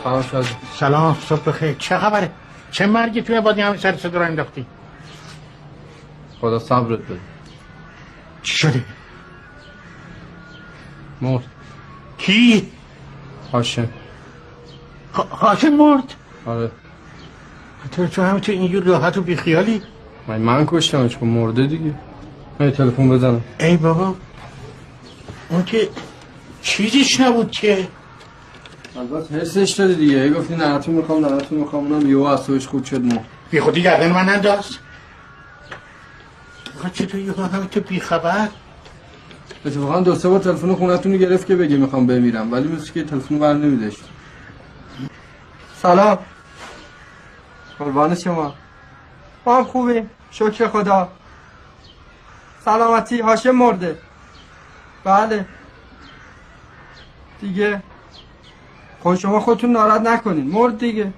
سلام شد. سلام، صبح بخیر. چه خبره؟ چه مرگی توی بادی همین سر صدا رو انداختی؟ خدا صبرت بده. چی شده؟ مرد. کی؟ هاشم. هاشم مرد؟ آره. تو همینطور اینجور راحت و بیخیالی؟ من کشتمش که مرده دیگه. من تلفن بزنم. ای بابا اون که چیزیش نبود که. البته حسش دادی دیگه. گفتی نهتون میخوام اونم یهو اعصابش خود شد مرد. بی خودی گردن من انداز. چطور یهو همینطور بیخبر؟ اتفاقا 2-3 بار تلفن خونتون رو گرفت که بگه میخوام بمیرم، ولی مثل که تلفن بر نمیداشت. سلام. قربان شما. ما هم خوبیم شکر خدا. سلامتی. هاشم مرده. بله دیگه. خود شما خودتون ناراحت نکنین. مرد دیگه.